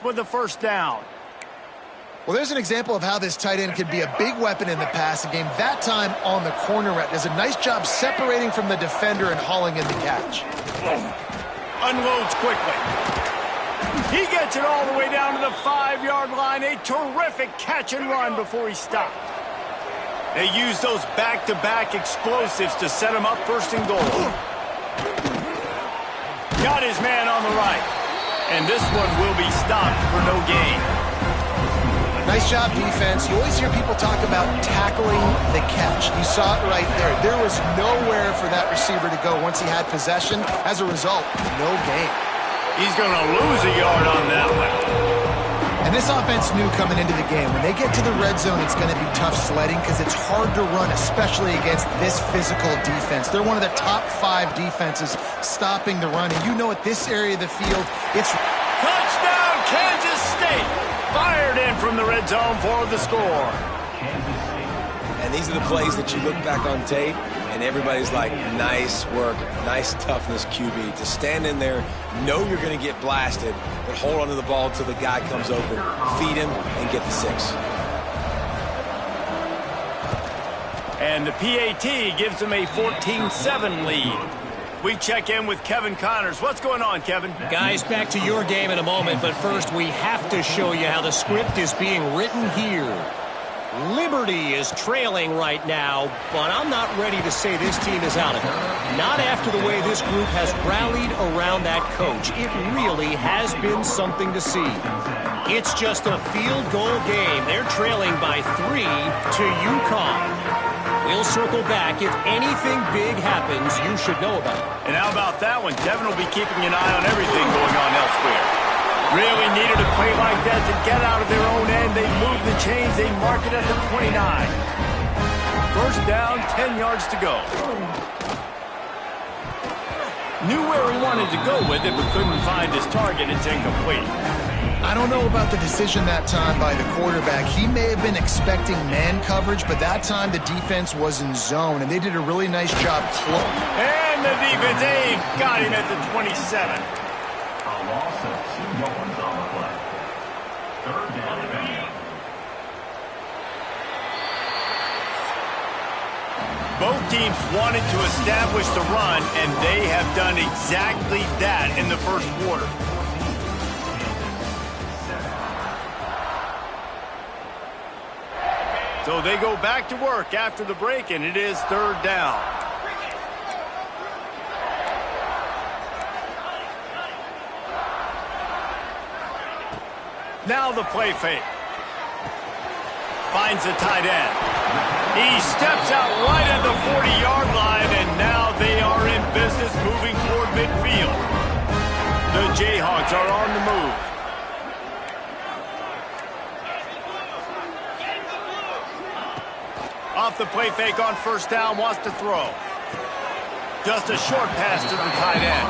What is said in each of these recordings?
left with the first down. Well, there's an example of how this tight end can be a big weapon in the passing game. That time on the corner route does a nice job separating from the defender and hauling in the catch. Unloads quickly. He gets it all the way down to the 5-yard line. A terrific catch and run before he stopped. They use those back-to-back explosives to set him up first and goal. Got his man on the right. And this one will be stopped for no gain. Nice job, defense. You always hear people talk about tackling the catch. You saw it right there. There was nowhere for that receiver to go once he had possession. As a result, no gain. He's going to lose a yard on that one. And this offense knew coming into the game, when they get to the red zone, it's going to be tough sledding because it's hard to run, especially against this physical defense. They're one of the top 5 defenses stopping the run. And you know at this area of the field, it's... Touchdown, Kansas State! Fired in from the red zone for the score. And these are the plays that you look back on tape, and everybody's like, nice work, nice toughness, QB. To stand in there, know you're going to get blasted, but hold on to the ball until the guy comes open, feed him, and get the 6. And the PAT gives them a 14-7 lead. We check in with Kevin Connors. What's going on, Kevin? Guys, back to your game in a moment, but first we have to show you how the script is being written here. Liberty is trailing right now, but I'm not ready to say this team is out of it. Not after the way this group has rallied around that coach. It really has been something to see. It's just a field goal game. They're trailing by 3 to UConn. We'll circle back. If anything big happens, you should know about it. And how about that one? Devin will be keeping an eye on everything going on elsewhere. Really needed a play like that to get out of their own end. They move the chains. They mark it at the 29. First down, 10 yards to go. Knew where he wanted to go with it, but couldn't find his target. It's incomplete. I don't know about the decision that time by the quarterback. He may have been expecting man coverage, but that time the defense was in zone, and they did a really nice job close. And the defense, got him at the 27. A loss of 2 yards on the play. Third down and 8. Both teams wanted to establish the run, and they have done exactly that in the first quarter. So they go back to work after the break, and it is third down. Now the play fake. Finds the tight end. He steps out right at the 40-yard line, and now they are in business moving toward midfield. The Jayhawks are on the move. Off the play fake on first down, wants to throw. Just a short pass to the tight end.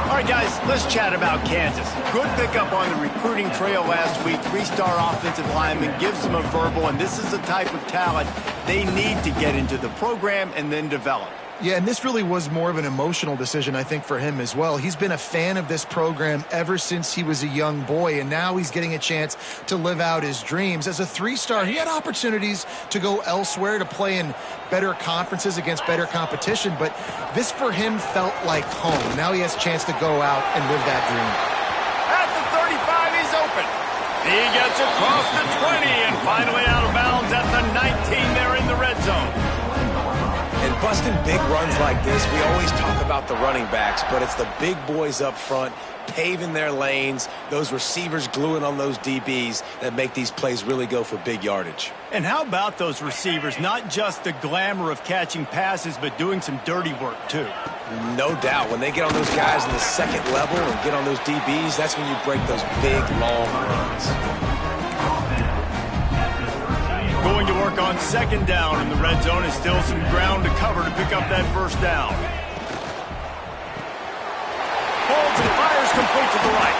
All right, guys, let's chat about Kansas. Good pickup on the recruiting trail last week. 3-star offensive lineman gives them a verbal, and this is the type of talent they need to get into the program and then develop. Yeah, and this really was more of an emotional decision, I think, for him as well. He's been a fan of this program ever since he was a young boy, and now he's getting a chance to live out his dreams. As a 3-star, he had opportunities to go elsewhere, to play in better conferences against better competition, but this for him felt like home. Now he has a chance to go out and live that dream. At the 35, he's open. He gets across the 20 and finally out of bounds at the 19 there in the red zone. And busting big runs like this, we always talk about the running backs, but it's the big boys up front paving their lanes, those receivers gluing on those DBs that make these plays really go for big yardage. And how about those receivers? Not just the glamour of catching passes, but doing some dirty work too. No doubt. When they get on those guys in the second level and get on those DBs, that's when you break those big, long runs. Going to work on second down in the red zone, is still some ground to cover to pick up that first down. Holds and fires complete to the right.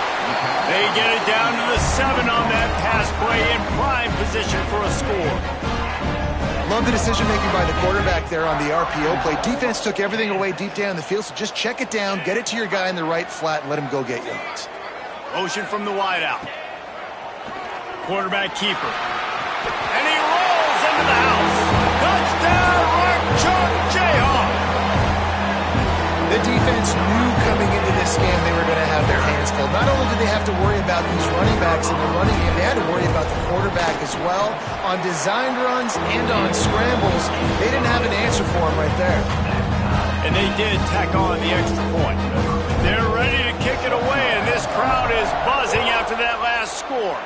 They get it down to the 7 on that pass play in prime position for a score. Love the decision-making by the quarterback there on the RPO play. Defense took everything away deep down the field, so just check it down, get it to your guy in the right flat, and let him go get yards. Motion from the wideout. Quarterback keeper. And he rolls into the house. Touchdown, Mark Chuck Jayhawk. The defense knew coming into this game they were going to have their hands full. Not only did they have to worry about these running backs in the running game, they had to worry about the quarterback as well. On designed runs and on scrambles, they didn't have an answer for him right there. And they did tack on the extra point. They're ready to kick it away, and this crowd is buzzing after that last score.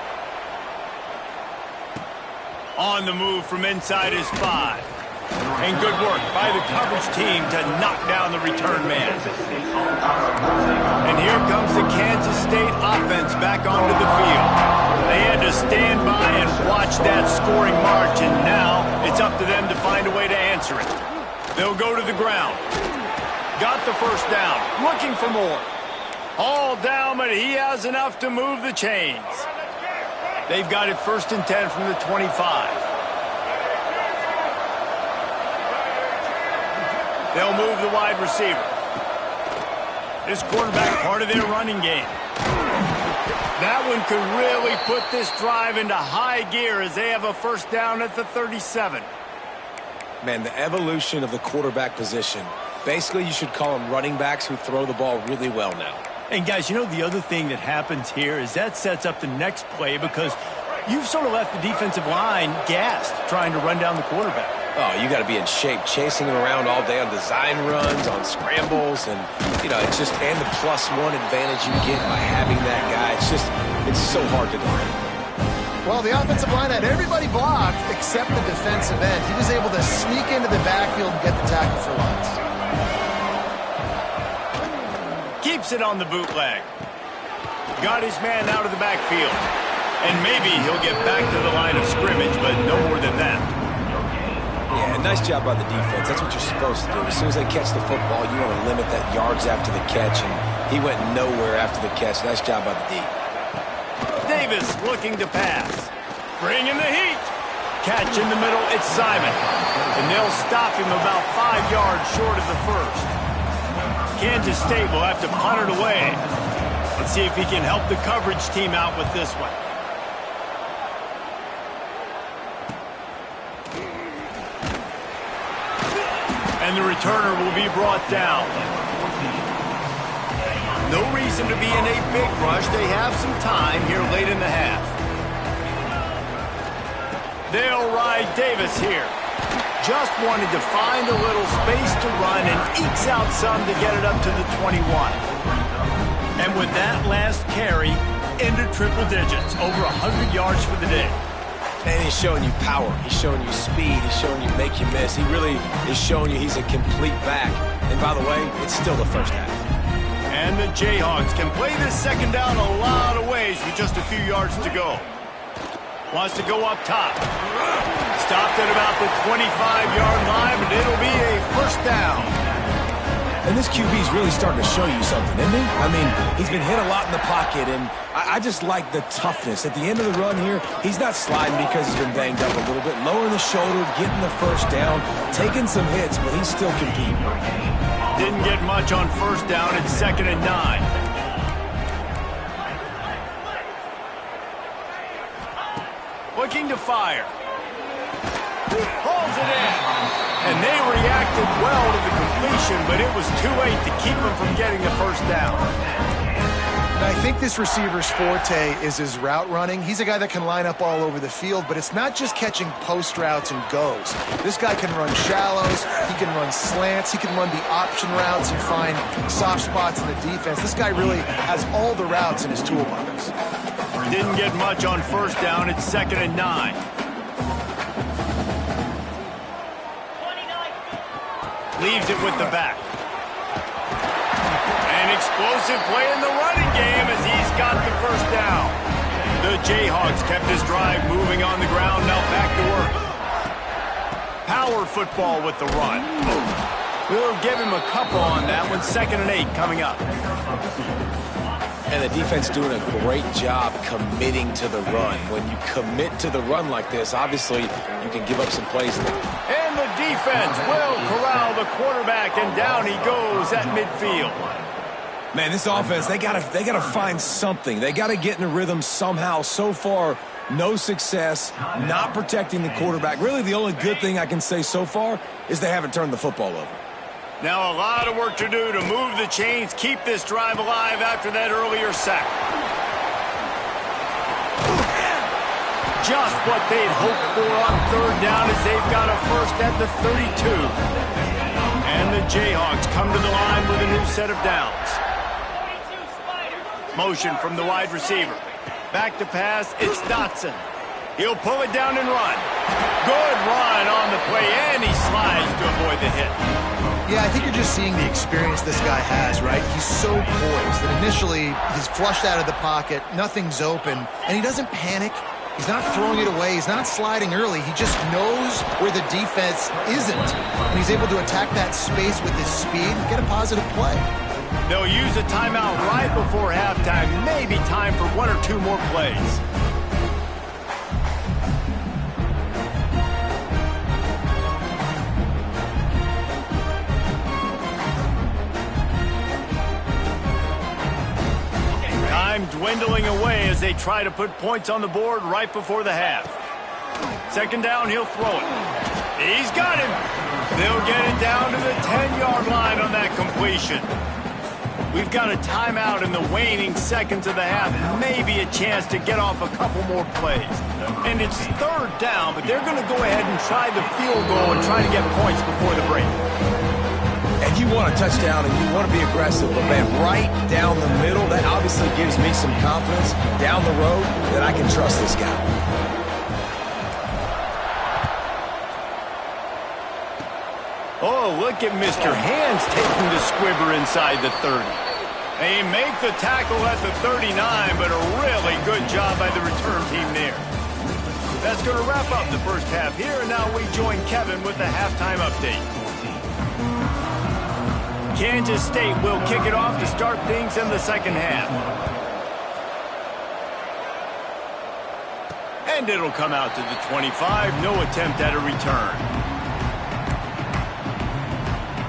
On the move from inside his 5. And good work by the coverage team to knock down the return man. And here comes the Kansas State offense back onto the field. They had to stand by and watch that scoring march, and now it's up to them to find a way to answer it. They'll go to the ground. Got the first down, looking for more. All down, but he has enough to move the chains. They've got it 1st and 10 from the 25. They'll move the wide receiver. This quarterback part of their running game. That one could really put this drive into high gear as they have a first down at the 37. Man, the evolution of the quarterback position. Basically, you should call them running backs who throw the ball really well now. And guys, you know the other thing that happens here is that sets up the next play because you've sort of left the defensive line gassed trying to run down the quarterback. Oh, you got to be in shape, chasing him around all day on design runs, on scrambles, and, you know, it's just, and the +1 advantage you get by having that guy. It's so hard to defend. Well, the offensive line had everybody blocked except the defensive end. He was able to sneak into the backfield and get the tackle for loss. Keeps it on the bootleg. Got his man out of the backfield. And maybe he'll get back to the line of scrimmage, but no more than that. Yeah, nice job by the defense. That's what you're supposed to do. As soon as they catch the football, you want to limit that yards after the catch, and he went nowhere after the catch. Nice job by the D. Davis looking to pass. Bringing the heat. Catch in the middle, it's Simon. And they'll stop him about 5 yards short of the first. Kansas State will have to punt it away. Let's see if he can help the coverage team out with this one. And the returner will be brought down. No reason to be in a big rush. They have some time here late in the half. They'll ride Davis here. Just wanted to find a little space to run and ekes out some to get it up to the 21. And with that last carry, into triple digits, over 100 yards for the day. And he's showing you power. He's showing you speed. He's showing you make you miss. He really is showing you he's a complete back. And by the way, it's still the first half. And the Jayhawks can play this second down a lot of ways with just a few yards to go. Wants to go up top. Stopped at about the 25-yard line, but it'll be a first down. And this QB's really starting to show you something, isn't he? I mean, he's been hit a lot in the pocket, and I just like the toughness. At the end of the run here, he's not sliding because he's been banged up a little bit. Lowering the shoulder, getting the first down, taking some hits, but he's still competing. Didn't get much on first down. It's 2nd and 9. Looking to fire. Pulls it in. And they reacted well to the completion, but it was too late to keep him from getting the first down. I think this receiver's forte is his route running. He's a guy that can line up all over the field, but it's not just catching post routes and goes. This guy can run shallows, he can run slants, he can run the option routes and find soft spots in the defense. This guy really has all the routes in his toolbox. Didn't get much on first down. It's 2nd and 9. Leaves it with the back. An explosive play in the running game as he's got the first down. The Jayhawks kept his drive moving on the ground. Now back to work. Power football with the run. We'll give him a couple on that one. 2nd and 8 coming up. And the defense doing a great job committing to the run. When you commit to the run like this, obviously you can give up some plays. And the defense will corral the quarterback, and down he goes at midfield. Man, this offense, they gotta find something. They gotta get in a rhythm somehow. So far, no success, not protecting the quarterback. Really, the only good thing I can say so far is they haven't turned the football over. Now a lot of work to do to move the chains, keep this drive alive after that earlier sack. Just what they'd hoped for on third down as they've got a first at the 32. And the Jayhawks come to the line with a new set of downs. Motion from the wide receiver. Back to pass, it's Dotson. He'll pull it down and run. Good run on the play, and he slides to avoid the hit. Yeah, I think you're just seeing the experience this guy has, right? He's so poised that initially he's flushed out of the pocket, nothing's open, and he doesn't panic. He's not throwing it away. He's not sliding early. He just knows where the defense isn't, and he's able to attack that space with his speed and get a positive play. They'll use a timeout right before halftime. Maybe time for one or two more plays. Time dwindling away as they try to put points on the board right before the half. Second down, he'll throw it. He's got him. They'll get it down to the 10-yard line on that completion. We've got a timeout in the waning seconds of the half. Maybe a chance to get off a couple more plays. And it's third down, but they're going to go ahead and try the field goal and try to get points before the break. And you want a touchdown and you want to be aggressive, but man, right down the middle, that obviously gives me some confidence down the road that I can trust this guy. Oh, look at Mr. Hands taking the squibber inside the 30. They make the tackle at the 39, but a really good job by the return team there. That's going to wrap up the first half here, and now we join Kevin with the halftime update. Kansas State will kick it off to start things in the second half. And it'll come out to the 25. No attempt at a return.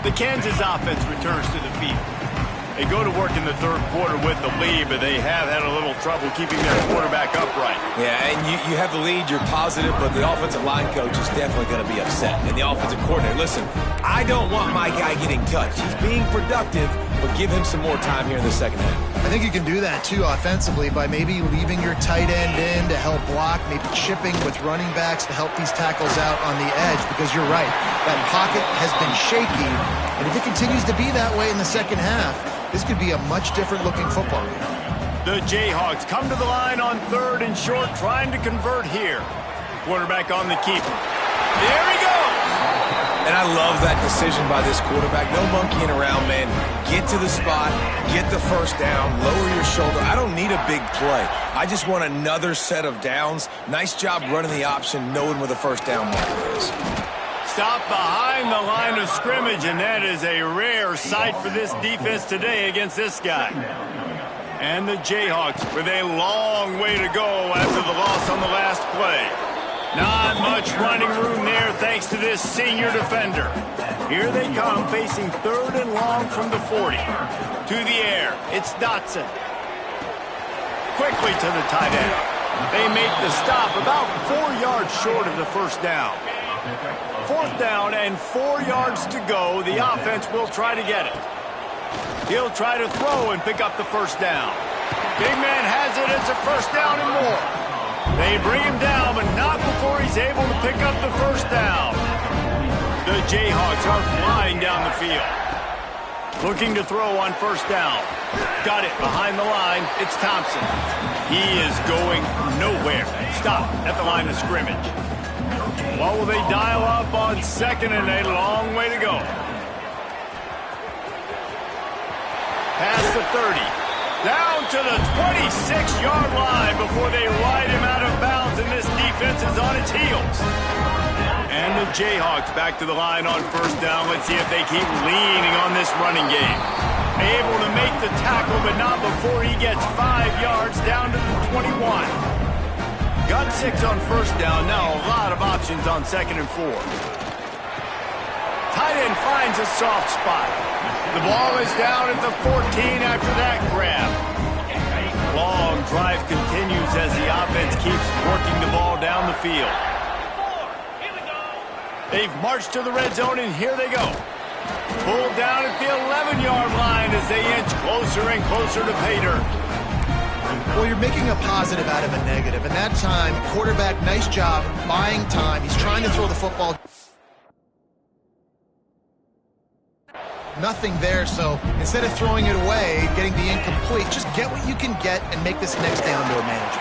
The Kansas offense returns to the field. They go to work in the third quarter with the lead, but they have had a little trouble keeping their quarterback upright. Yeah, and you have the lead, you're positive, but the offensive line coach is definitely going to be upset. And the offensive coordinator, listen, I don't want my guy getting touched. He's being productive, but give him some more time here in the second half. I think you can do that, too, offensively, by maybe leaving your tight end in to help block, maybe chipping with running backs to help these tackles out on the edge, because you're right, that pocket has been shaky, and if it continues to be that way in the second half, this could be a much different-looking football game. The Jayhawks come to the line on third and short, trying to convert here. Quarterback on the keeper. There he goes! And I love that decision by this quarterback. No monkeying around, man. Get to the spot, get the first down, lower your shoulder. I don't need a big play. I just want another set of downs. Nice job running the option, knowing where the first down marker is. Stop behind the line of scrimmage, and that is a rare sight for this defense today against this guy. And the Jayhawks with a long way to go after the loss on the last play. Not much running room there thanks to this senior defender. Here they come facing third and long from the 40. To the air, it's Dotson. Quickly to the tight end. They make the stop about 4 yards short of the first down. Fourth down and 4 yards to go. The offense will try to get it. He'll try to throw and pick up the first down. Big man has it. It's a first down and more. They bring him down, but not before he's able to pick up the first down. The Jayhawks are flying down the field. Looking to throw on first down. Got it behind the line. It's Thompson. He is going nowhere. Stop at the line of scrimmage. What will they dial up on second and a long way to go? Past the 30. Down to the 26-yard line before they ride him out of bounds, and this defense is on its heels. And the Jayhawks back to the line on first down. Let's see if they keep leaning on this running game. Able to make the tackle, but not before he gets 5 yards down to the 21. Got 6 on first down. Now a lot of options on second and 4. Tight end finds a soft spot. The ball is down at the 14 after that grab. long drive continues as the offense keeps working the ball down the field. They've marched to the red zone, and here they go. Pulled down at the 11-yard line as they inch closer and closer to pay dirt. Well, you're making a positive out of a negative, and that time, quarterback, nice job buying time. He's trying to throw the football. Nothing there, so instead of throwing it away, getting the incomplete, just get what you can get and make this next down to a manager.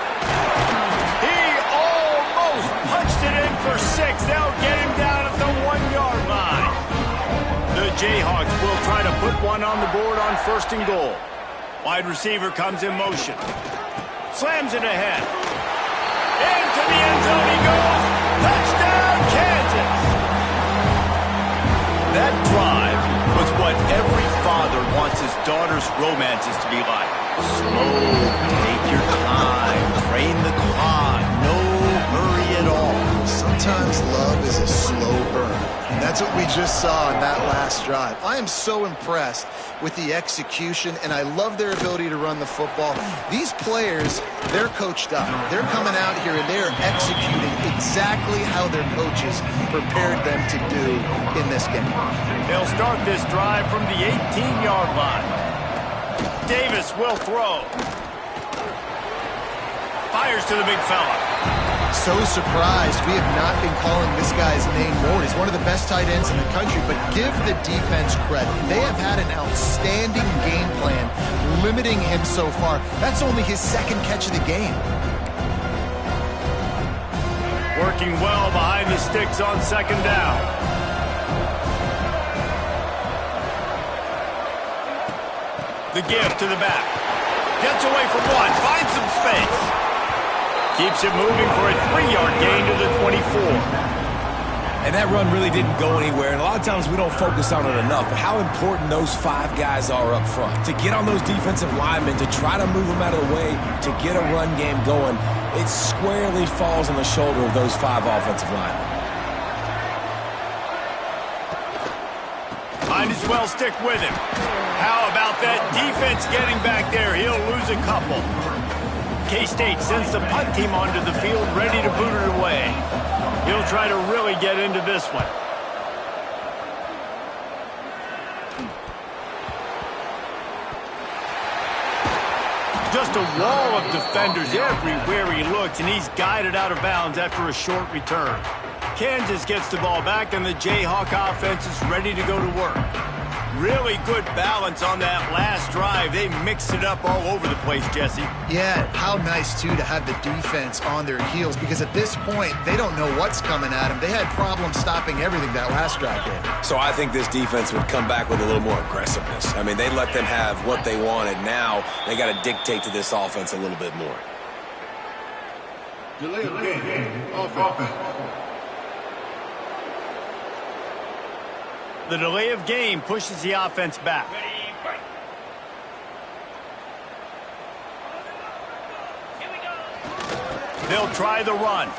He almost punched it in for 6. They'll get him down at the 1-yard line. The Jayhawks will try to put one on the board on 1st and goal. Wide receiver comes in motion. Slams it ahead. Into the end zone he goes. Touchdown, Kansas! That drive was what every father wants his daughter's romances to be like. Slow, take your time, train the clock, no hurry at all. Sometimes love is a slow burn, and that's what we just saw in that last drive. I am so impressed with the execution, and I love their ability to run the football. These players, they're coached up. They're coming out here, and they're executing exactly how their coaches prepared them to do in this game. They'll start this drive from the 18-yard line. Davis will throw. Fires to the big fella. So surprised we have not been calling this guy's name more. He's one of the best tight ends in the country, but give the defense credit. They have had an outstanding game plan limiting him so far. That's only his 2nd catch of the game. Working well behind the sticks on 2nd down. The give to the back. Gets away from one. Finds some space. Keeps it moving for a 3-yard gain to the 24. And that run really didn't go anywhere. And a lot of times we don't focus on it enough. But how important those 5 guys are up front. To get on those defensive linemen, to try to move them out of the way, to get a run game going, it squarely falls on the shoulder of those 5 offensive linemen. Might as well stick with him. How about that defense getting back there? He'll lose a couple. K-State sends the punt team onto the field, ready to boot it away. He'll try to really get into this one. Just a wall of defenders everywhere he looks, and he's guided out of bounds after a short return. Kansas gets the ball back, and the Jayhawk offense is ready to go to work. Really good balance on that last drive. They mixed it up all over the place, Jesse. Yeah, how nice, too, to have the defense on their heels, because at this point, they don't know what's coming at them. They had problems stopping everything that last drive did. So I think this defense would come back with a little more aggressiveness. I mean, they let them have what they wanted. Now they got to dictate to this offense a little bit more. Delay of game. Offense. The delay of game pushes the offense back. They'll try the run.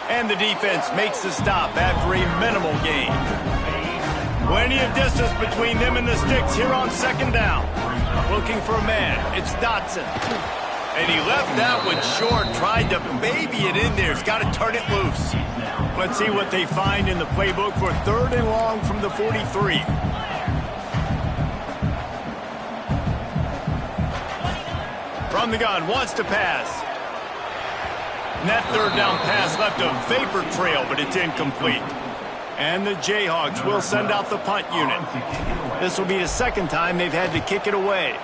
And the defense makes the stop after a minimal gain. Plenty of distance between them and the sticks here on 2nd down. Looking for a man. It's Dotson. And he left that one short, tried to baby it in there. He's got to turn it loose. Let's see what they find in the playbook for 3rd and long from the 43. From the gun, wants to pass. And that 3rd down pass left a vapor trail, but it's incomplete. And the Jayhawks will send out the punt unit. This will be the 2nd time they've had to kick it away.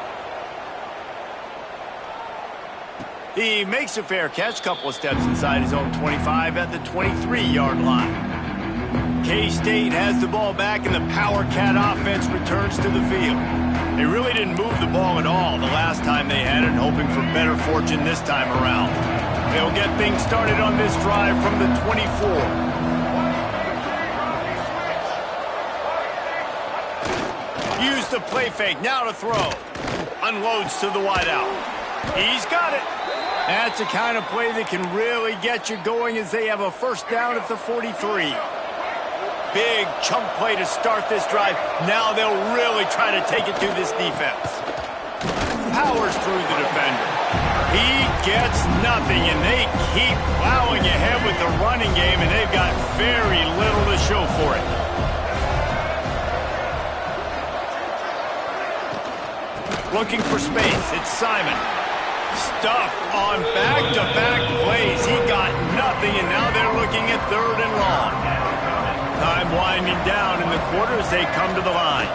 He makes a fair catch, couple of steps inside his own 25 at the 23-yard line. K-State has the ball back, and the Power Cat offense returns to the field. They really didn't move the ball at all the last time they had it, hoping for better fortune this time around. They'll get things started on this drive from the 24. Use the play fake, now to throw. Unloads to the wideout. He's got it. That's the kind of play that can really get you going as they have a 1st down at the 43. Big chunk play to start this drive. Now they'll really try to take it to this defense. powers through the defender. He gets nothing, and they keep plowing ahead with the running game, and they've got very little to show for it. Looking for space. It's Simon. Stuffed on back-to-back plays. He got nothing, and now they're looking at 3rd and long. Time winding down in the quarter as they come to the line.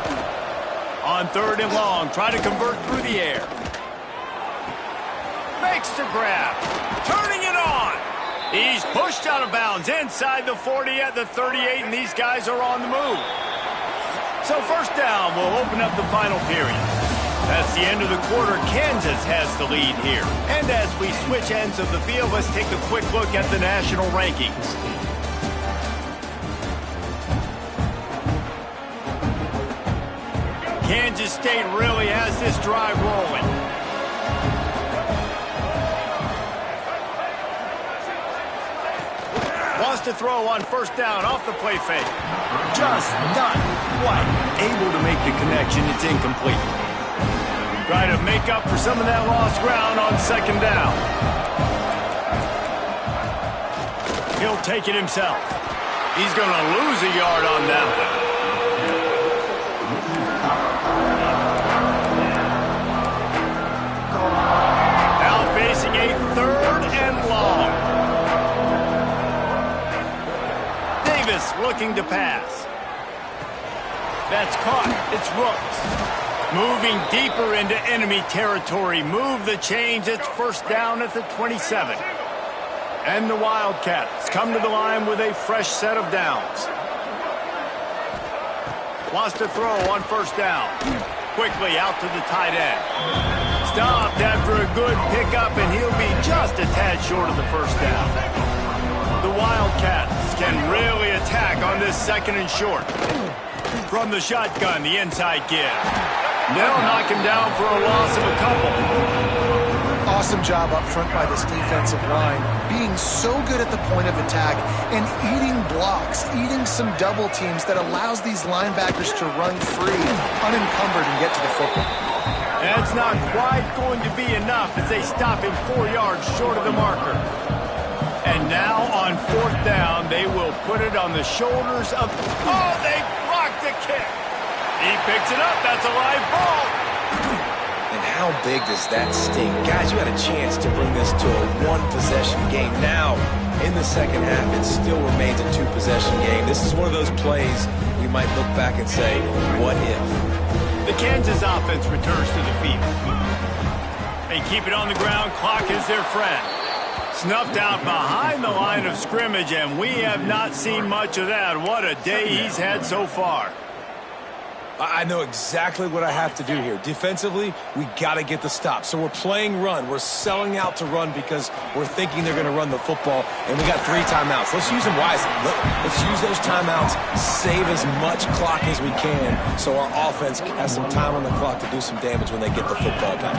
On 3rd and long, try to convert through the air. Makes the grab. Turning it on. He's pushed out of bounds inside the 40 at the 38, and these guys are on the move. So 1st down will open up the final period. That's the end of the quarter. Kansas has the lead here. And as we switch ends of the field, let's take a quick look at the national rankings. Kansas State really has this drive rolling. Wants to throw on 1st down off the play fake. Just not quite able to make the connection. It's incomplete. Try to make up for some of that lost ground on 2nd down. He'll take it himself. He's going to lose a yard on that one. Now facing a 3rd and long. Davis looking to pass. That's caught. It's Rooks. Moving deeper into enemy territory. Move the chains. It's 1st down at the 27. And the Wildcats come to the line with a fresh set of downs. Wants to throw on 1st down. Quickly out to the tight end. Stopped after a good pickup, and he'll be just a tad short of the 1st down. The Wildcats can really attack on this 2nd and short. From the shotgun, the inside give. They'll knock him down for a loss of a couple. Awesome job up front by this defensive line, being so good at the point of attack and eating blocks, eating some double teams that allows these linebackers to run free, unencumbered, and get to the football. That's not quite going to be enough as they stop him 4 yards short of the marker. And now on 4th down, they will put it on the shoulders of... Oh, they blocked the kick. He picks it up. That's a live ball. And how big does that sting? Guys, you had a chance to bring this to a 1-possession game. Now, in the 2nd half, it still remains a 2-possession game. This is one of those plays we might look back and say, what if? The Kansas offense returns to the field. They keep it on the ground. Clock is their friend. Snuffed out behind the line of scrimmage, and we have not seen much of that. What a day he's had so far. I know exactly what I have to do here. Defensively, we got to get the stop. So we're playing run. We're selling out to run because we're thinking they're going to run the football, and we got 3 timeouts. Let's use them wisely. Let's use those timeouts, save as much clock as we can so our offense has some time on the clock to do some damage when they get the football back.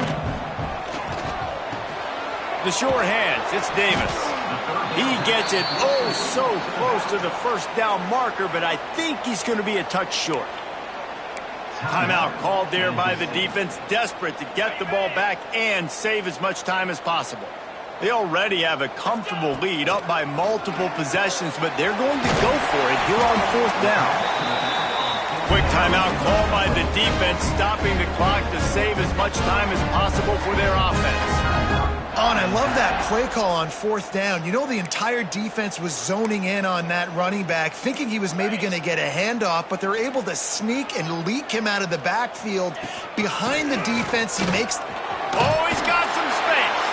The sure hands, it's Davis. He gets it oh so close to the 1st down marker, but I think he's going to be a touch short. Timeout called there by the defense, desperate to get the ball back and save as much time as possible. They already have a comfortable lead up by multiple possessions, but they're going to go for it here on 4th down. Quick timeout called by the defense, stopping the clock to save as much time as possible for their offense. Oh, and I love that play call on 4th down. You know, the entire defense was zoning in on that running back, thinking he was maybe going to get a handoff, but they're able to sneak and leak him out of the backfield. Behind the defense, he makes... Oh, he's got some space.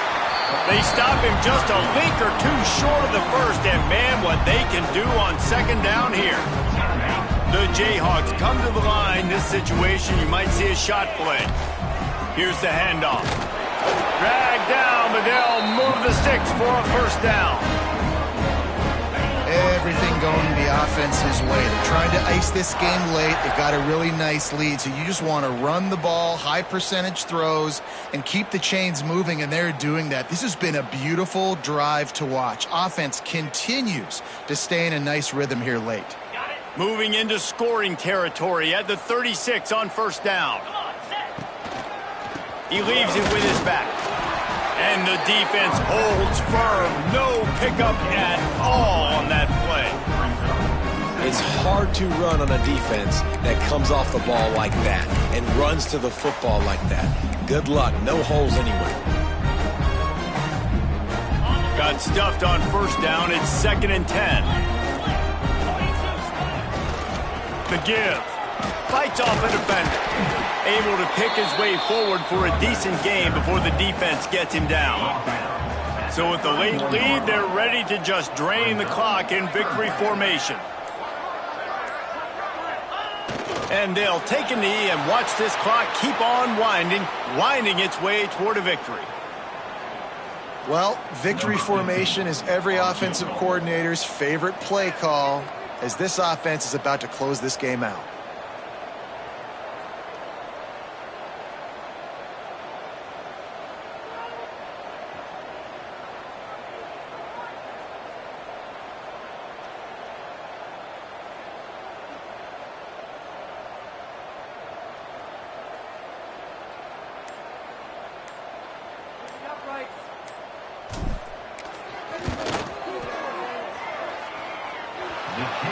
They stop him just a link or 2 short of the 1st, and man, what they can do on 2nd down here. The Jayhawks come to the line. This situation, you might see a shot play. Here's the handoff. Dragged down, but they'll move the sticks for a 1st down. Everything going the offense's way. They're trying to ice this game late. They've got a really nice lead, so you just want to run the ball, high percentage throws, and keep the chains moving, and they're doing that. This has been a beautiful drive to watch. Offense continues to stay in a nice rhythm here late. Moving into scoring territory at the 36 on 1st down. He leaves it with his back. And the defense holds firm. No pickup at all on that play. It's hard to run on a defense that comes off the ball like that and runs to the football like that. Good luck. No holes anyway. Got stuffed on first down. It's 2nd and 10. The give. Fights off a defender. Able to pick his way forward for a decent gain before the defense gets him down. So with the late lead, they're ready to just drain the clock in victory formation. And they'll take a knee and watch this clock keep on winding its way toward a victory. Well, victory formation is every offensive coordinator's favorite play call as this offense is about to close this game out.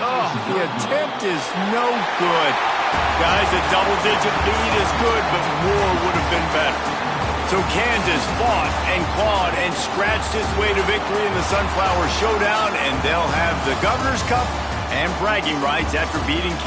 Oh, the attempt is no good. Guys, a double-digit lead is good, but more would have been better. So Kansas fought and clawed and scratched its way to victory in the Sunflower Showdown, and they'll have the Governor's Cup and bragging rights after beating